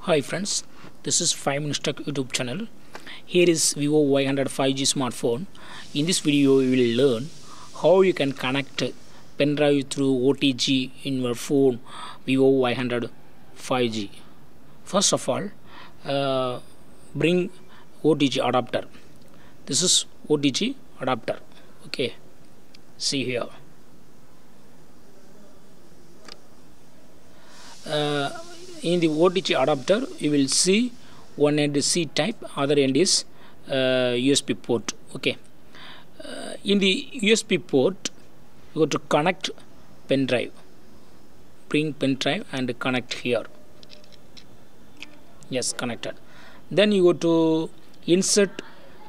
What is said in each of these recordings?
Hi friends, this is 5 Minutes Tech YouTube channel. Here is Vivo Y100 5G smartphone. In this video you will learn how you can connect pendrive through OTG in your phone Vivo Y100 5G. First of all, bring OTG adapter. This is OTG adapter. Okay, see here. In the OTG adapter you will see one end is C type, other end is USB port. Okay, in the USB port you go to connect pendrive, bring pendrive and connect here. Yes, connected. Then you go to insert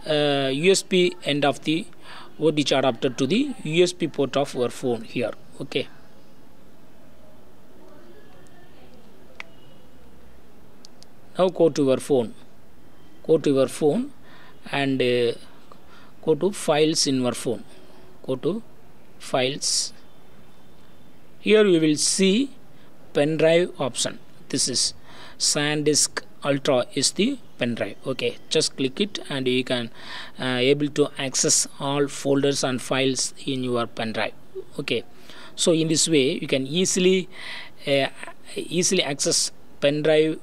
USB end of the OTG adapter to the USB port of your phone here. Okay, now go to your phone, and go to files in your phone. Go to files. Here you will see pendrive option. This is SanDisk Ultra is the pendrive. Okay, just click it and you can able to access all folders and files in your pendrive. Okay, so in this way you can easily access pendrive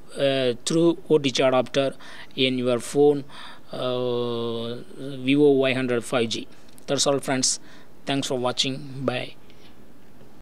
through OTG adapter in your phone Vivo Y100 5G. That's all friends. Thanks for watching. Bye.